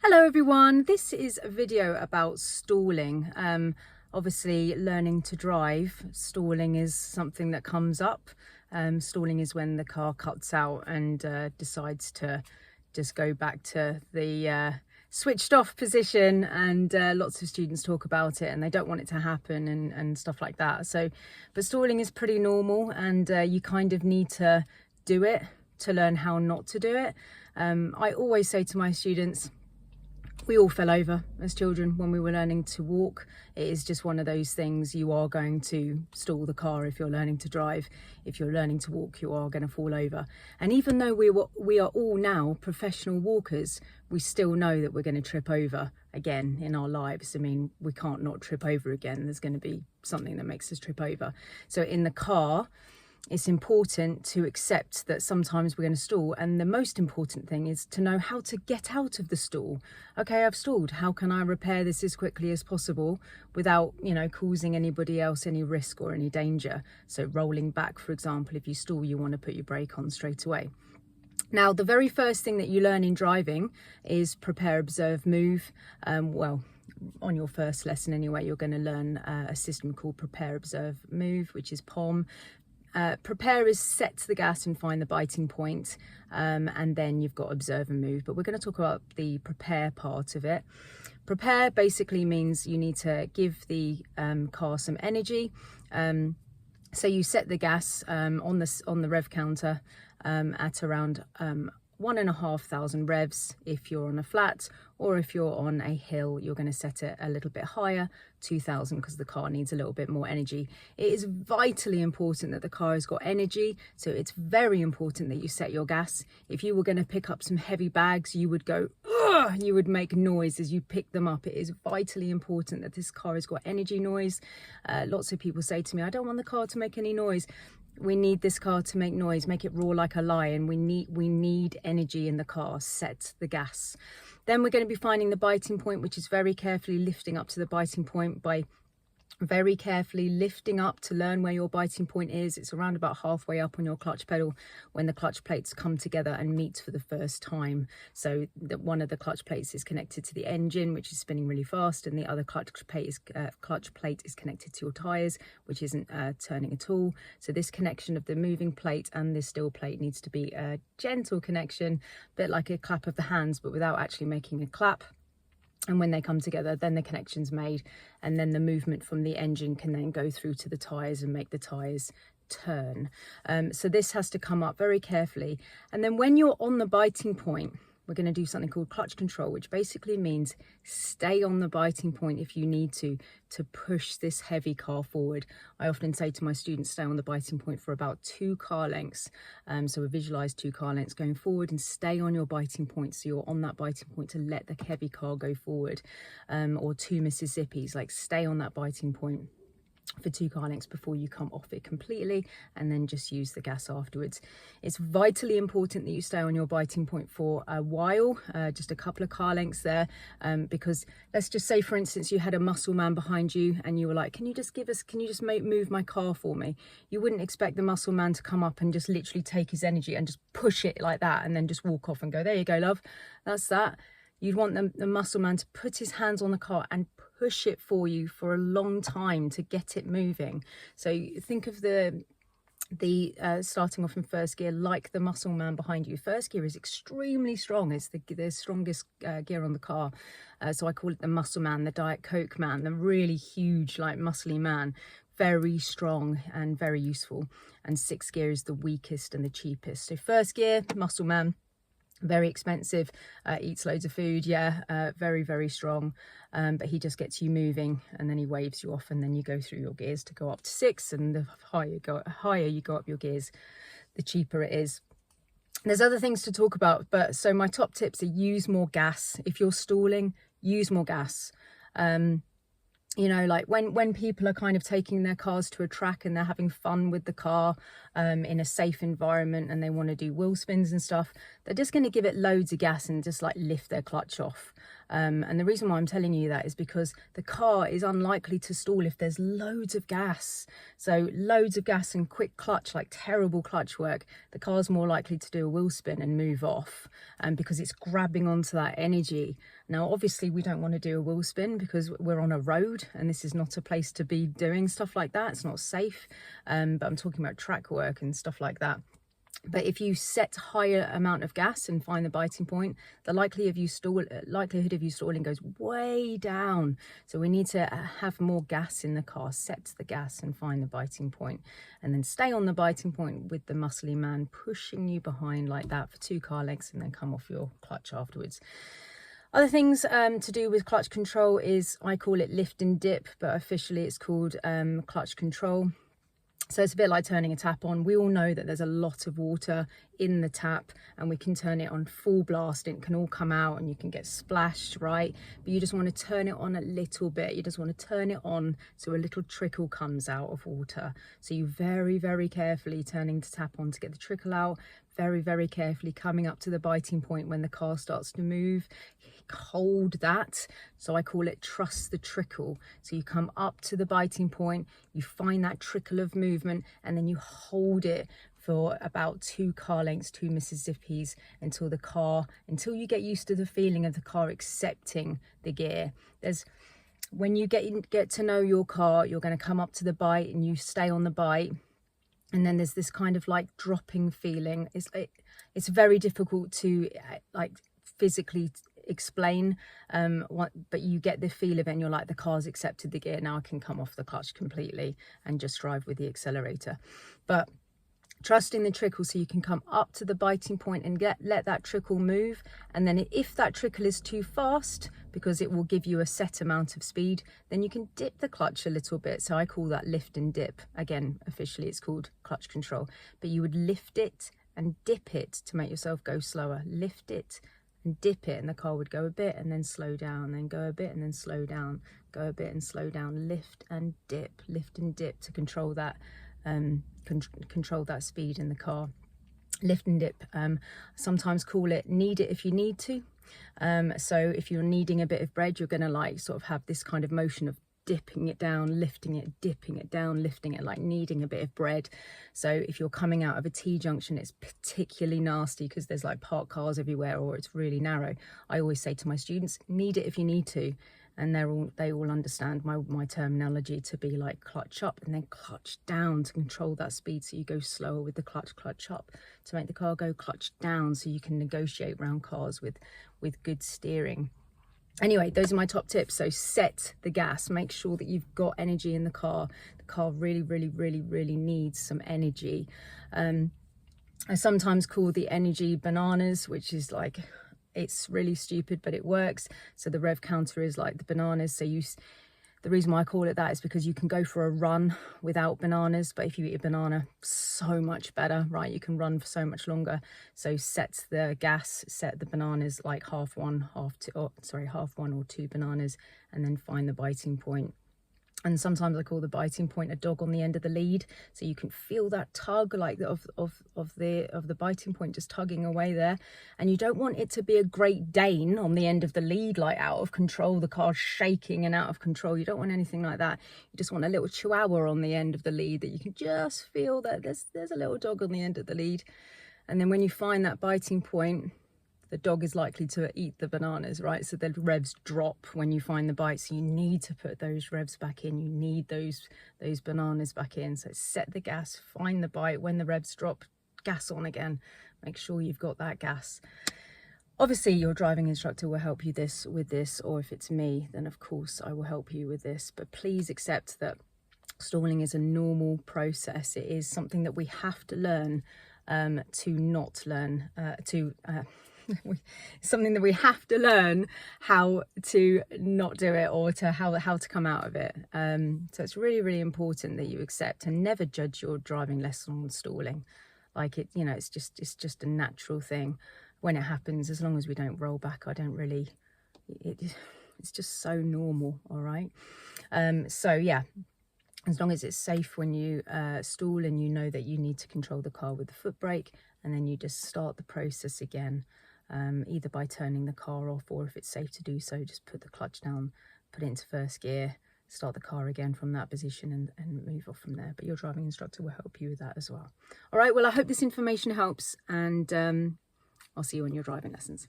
Hello everyone, this is a video about stalling. Obviously learning to drive, stalling is something that comes up. Stalling is when the car cuts out and decides to just go back to the switched off position, and lots of students talk about it and they don't want it to happen and stuff like that. But stalling is pretty normal, and you kind of need to do it to learn how not to do it. I always say to my students, we all fell over as children when we were learning to walk. It is just one of those things. You are going to stall the car if you're learning to drive. If you're learning to walk, you are going to fall over. And even though we are all now professional walkers, we still know that we're going to trip over again in our lives. I mean, we can't not trip over again. There's going to be something that makes us trip over. So in the car, it's important to accept that sometimes we're going to stall, and the most important thing is to know how to get out of the stall. Okay, I've stalled. How can I repair this as quickly as possible without, causing anybody else any risk or any danger? So rolling back, for example, if you stall, you want to put your brake on straight away. Now, the very first thing that you learn in driving is prepare, observe, move. On your first lesson anyway, you're going to learn a system called prepare, observe, move, which is POM. Prepare is set to the gas and find the biting point, and then you've got observe and move. But we're going to talk about the prepare part of it. Prepare basically means you need to give the car some energy. So you set the gas on the rev counter at around 1,500 revs if you're on a flat, or if you're on a hill, you're going to set it a little bit higher, 2,000, because the car needs a little bit more energy. It is vitally important that the car has got energy, so it's very important that you set your gas. If you were going to pick up some heavy bags, you would go, ugh! You would make noise as you pick them up. It is vitally important that this car has got energy noise. Lots of people say to me, I don't want the car to make any noise. We need this car to make noise, make it roar like a lion. We need energy in the car. Set the gas. Then we're going to be finding the biting point, which is very carefully lifting up to the biting point by very carefully lifting up to learn where your biting point is. It's around about halfway up on your clutch pedal when the clutch plates come together and meet for the first time. So one of the clutch plates is connected to the engine, which is spinning really fast, and the other clutch plate is connected to your tires, which isn't turning at all. So this connection of the moving plate and this still plate needs to be a gentle connection, a bit like a clap of the hands, but without actually making a clap. And when they come together, then the connection's made, and then the movement from the engine can then go through to the tyres and make the tyres turn. So this has to come up very carefully. And then when you're on the biting point, we're going to do something called clutch control, which basically means stay on the biting point if you need to push this heavy car forward. I often say to my students, stay on the biting point for about 2 car lengths. So we visualize 2 car lengths going forward and stay on your biting point. So you're on that biting point to let the heavy car go forward, or 2 Mississippis, like stay on that biting point for 2 car lengths before you come off it completely, and then just use the gas afterwards. It's vitally important that you stay on your biting point for a while, just a couple of car lengths there, because let's just say, for instance, you had a muscle man behind you and you were like, can you just move my car for me? You wouldn't expect the muscle man to come up and just literally take his energy and just push it like that and then just walk off and go, there you go, love, that's that. You'd want the muscle man to put his hands on the car and push it for you for a long time to get it moving. So think of the starting off in first gear like the muscle man behind you. First gear is extremely strong. It's the strongest gear on the car. So I call it the muscle man, the Diet Coke man, the really huge, like muscly man. Very strong and very useful. And 6th gear is the weakest and the cheapest. So first gear, muscle man. Very expensive, eats loads of food, very, very strong, but he just gets you moving, and then he waves you off, and then you go through your gears to go up to 6, and the higher you go up your gears, the cheaper it is. There's other things to talk about, but so my top tips are: use more gas. If you're stalling, use more gas. Like when people are kind of taking their cars to a track and they're having fun with the car, in a safe environment and they want to do wheel spins and stuff, they're just going to give it loads of gas and just like lift their clutch off. And the reason why I'm telling you that is because the car is unlikely to stall if there's loads of gas. So loads of gas and quick clutch, like terrible clutch work, the car's more likely to do a wheel spin and move off, because it's grabbing onto that energy. Now, obviously, we don't want to do a wheel spin because we're on a road and this is not a place to be doing stuff like that. It's not safe. But I'm talking about track work and stuff like that. But if you set higher amount of gas and find the biting point, the likelihood of you stalling goes way down. So we need to have more gas in the car, set the gas and find the biting point, and then stay on the biting point with the muscly man pushing you behind like that for 2 car lengths, and then come off your clutch afterwards. Other things to do with clutch control is, I call it lift and dip, but officially it's called clutch control. So it's a bit like turning a tap on. We all know that there's a lot of water in the tap and we can turn it on full blast and it can all come out and you can get splashed, right? But you just want to turn it on a little bit. You just want to turn it on so a little trickle comes out of water. So you very, very carefully turning the tap on to get the trickle out. Very, very carefully coming up to the biting point when the car starts to move. Hold that. So I call it trust the trickle. So you come up to the biting point, you find that trickle of movement, and then you hold it for about 2 car lengths, 2 Mississippis, until you get used to the feeling of the car accepting the gear. When you get to know your car, you're going to come up to the bite and you stay on the bite. And then there's this kind of like dropping feeling. It's very difficult to like physically explain but you get the feel of it and you're like, the car's accepted the gear, now I can come off the clutch completely and just drive with the accelerator. But trusting the trickle, so you can come up to the biting point and let that trickle move. And then if that trickle is too fast, because it will give you a set amount of speed, then you can dip the clutch a little bit. So I call that lift and dip. Again, officially it's called clutch control, but you would lift it and dip it to make yourself go slower. Lift it and dip it and the car would go a bit and then slow down, then go a bit and then slow down, go a bit and slow down. Lift and dip to control that control that speed in the car. Lift and dip, sometimes call it knead it if you need to. So if you're kneading a bit of bread, you're going to like sort of have this kind of motion of dipping it down, lifting it, dipping it down, lifting it, like kneading a bit of bread. So if you're coming out of a T-junction, it's particularly nasty because there's like parked cars everywhere or it's really narrow. I always say to my students, knead it if you need to. And they all understand my terminology to be like clutch up and then clutch down to control that speed. So you go slower with the clutch up to make the car go clutch down, so you can negotiate around cars with good steering. Anyway, those are my top tips. So set the gas, make sure that you've got energy in the car. The car really, really, really, really needs some energy. I sometimes call the energy bananas, which is like, it's really stupid, but it works. So the rev counter is like the bananas. So the reason why I call it that is because you can go for a run without bananas, but if you eat a banana, so much better, right? You can run for so much longer. So set the gas, set the bananas like half one or 2 bananas, and then find the biting point. And sometimes I call the biting point a dog on the end of the lead, so you can feel that tug like of the biting point just tugging away there. And you don't want it to be a Great Dane on the end of the lead, like out of control, the car's shaking and out of control. You don't want anything like that. You just want a little chihuahua on the end of the lead that you can just feel that there's a little dog on the end of the lead. And then when you find that biting point, the dog is likely to eat the bananas, right? So the revs drop when you find the bite. So you need to put those revs back in. You need those bananas back in. So set the gas, find the bite. When the revs drop, gas on again. Make sure you've got that gas. Obviously, your driving instructor will help you with this, or if it's me, then of course I will help you with this. But please accept that stalling is a normal process. It is something that we have to learn to not learn, something that we have to learn how to not do it, or to how to come out of it. So it's really, really important that you accept and never judge your driving lesson on stalling. Like it, you know, it's just a natural thing when it happens. As long as we don't roll back, I don't really, it's just so normal. All right. So yeah, as long as it's safe when you stall, and you know that you need to control the car with the foot brake, and then you just start the process again, either by turning the car off, or if it's safe to do so, just put the clutch down, put it into first gear, start the car again from that position, and move off from there. But your driving instructor will help you with that as well. All right, well, I hope this information helps, and I'll see you on your driving lessons.